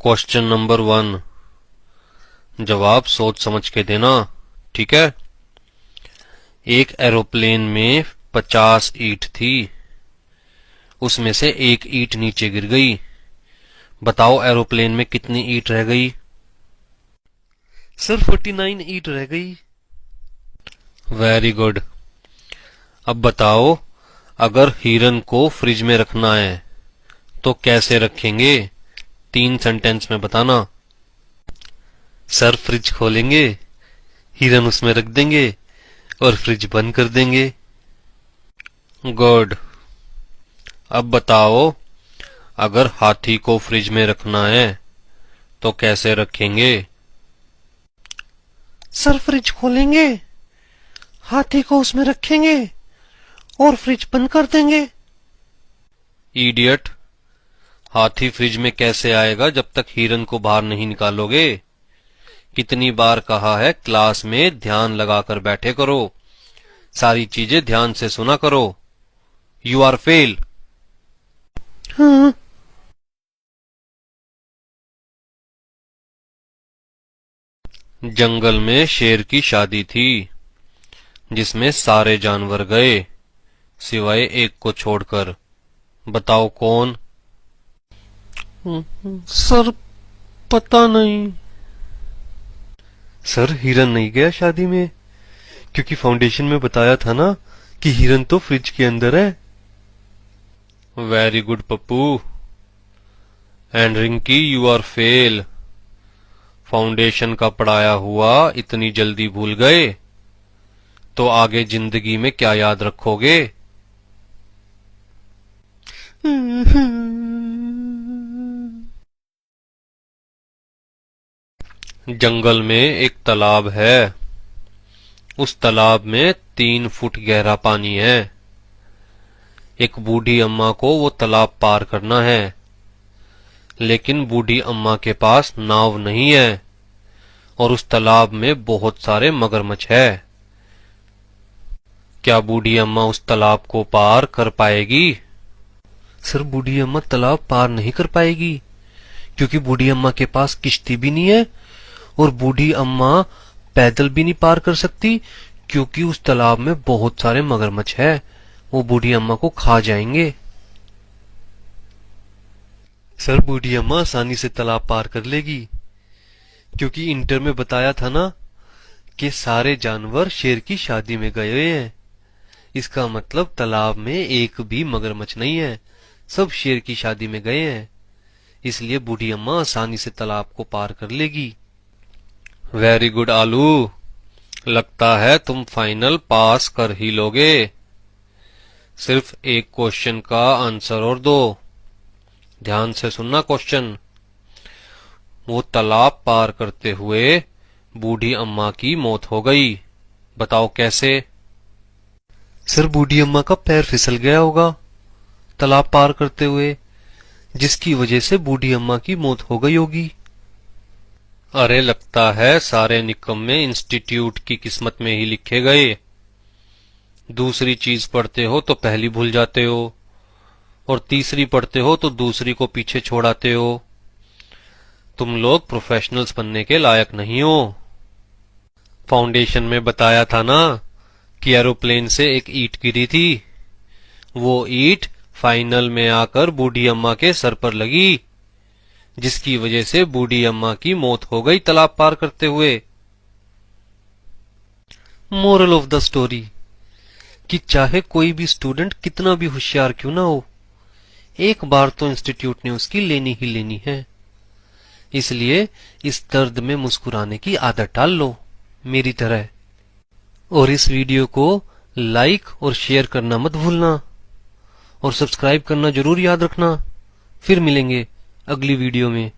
Question number 1 जवाब सोच समझ के देना, ठीक है। एक एरोप्लेन में 50 ईंट थी, उसमें से एक ईंट नीचे गिर गई। बताओ एरोप्लेन में कितनी ईंट रह गई? सर 49 ईंट रह गई। Very good. अब बताओ, अगर हिरन को फ्रिज में रखना है तो कैसे रखेंगे? 3 सेंटेंस में बताना। सर फ्रिज खोलेंगे, हिरन उसमें रख देंगे और फ्रिज बंद कर देंगे। गुड। अब बताओ, अगर हाथी को फ्रिज में रखना है तो कैसे रखेंगे? सर फ्रिज खोलेंगे, हाथी को उसमें रखेंगे और फ्रिज बंद कर देंगे। इडियट, हाथी फ्रिज में कैसे आएगा जब तक हिरन को बाहर नहीं निकालोगे? कितनी बार कहा है क्लास में ध्यान लगाकर बैठे करो, सारी चीजें ध्यान से सुना करो। You are fail. हाँ। जंगल में शेर की शादी थी जिसमें सारे जानवर गए सिवाय एक को छोड़कर। बताओ कौन? सर पता नहीं। सर हिरन नहीं गया शादी में, क्योंकि फाउंडेशन में बताया था ना कि हिरन तो फ्रिज के अंदर है। Very good Pappu. And Rinki, you are fail. Foundation का पढ़ाया हुआ इतनी जल्दी भूल गए तो आगे जिंदगी में क्या याद रखोगे? जंगल में एक तालाब है, उस तालाब में 3 फुट गहरा पानी है। एक बूढ़ी अम्मा को वो तालाब पार करना है, लेकिन बूढ़ी अम्मा के पास नाव नहीं है और उस तालाब में बहुत सारे मगरमच्छ है। क्या बूढ़ी अम्मा उस तालाब को पार कर पाएगी? सर बूढ़ी अम्मा तालाब पार नहीं कर पाएगी, क्योंकि बूढ़ी अम्मा के पास किश्ती भी नहीं है और बूढ़ी अम्मा पैदल भी नहीं पार कर सकती, क्योंकि उस तालाब में बहुत सारे मगरमच्छ है, वो बूढ़ी अम्मा को खा जाएंगे। सर बूढ़ी अम्मा आसानी से तालाब पार कर लेगी, क्योंकि इंटर में बताया था ना कि सारे जानवर शेर की शादी में गए हुए हैं। इसका मतलब तालाब में एक भी मगरमच्छ नहीं है, सब शेर की शादी में गए हैं, इसलिए बूढ़ी अम्मा आसानी से तालाब को पार कर लेगी। वेरी गुड आलू, लगता है तुम फाइनल पास कर ही लोगे। सिर्फ एक क्वेश्चन का आंसर और दो, ध्यान से सुनना क्वेश्चन। वो तालाब पार करते हुए बूढ़ी अम्मा की मौत हो गई, बताओ कैसे? सर बूढ़ी अम्मा का पैर फिसल गया होगा तालाब पार करते हुए, जिसकी वजह से बूढ़ी अम्मा की मौत हो गई होगी। अरे लगता है सारे निकम्मे इंस्टीट्यूट की किस्मत में ही लिखे गए। दूसरी चीज पढ़ते हो तो पहली भूल जाते हो और तीसरी पढ़ते हो तो दूसरी को पीछे छोड़ाते हो। तुम लोग प्रोफेशनल्स बनने के लायक नहीं हो। फाउंडेशन में बताया था ना कि एरोप्लेन से एक ईंट गिरी थी, वो ईंट फाइनल में आकर बूढ़ी अम्मा के सर पर लगी, जिसकी वजह से बूढ़ी अम्मा की मौत हो गई तालाब पार करते हुए। मोरल ऑफ द स्टोरी कि चाहे कोई भी स्टूडेंट कितना भी होशियार क्यों ना हो, एक बार तो इंस्टीट्यूट ने उसकी लेनी ही लेनी है। इसलिए इस दर्द में मुस्कुराने की आदत डाल लो मेरी तरह, और इस वीडियो को लाइक और शेयर करना मत भूलना और सब्सक्राइब करना जरूर याद रखना। फिर मिलेंगे अगली वीडियो में।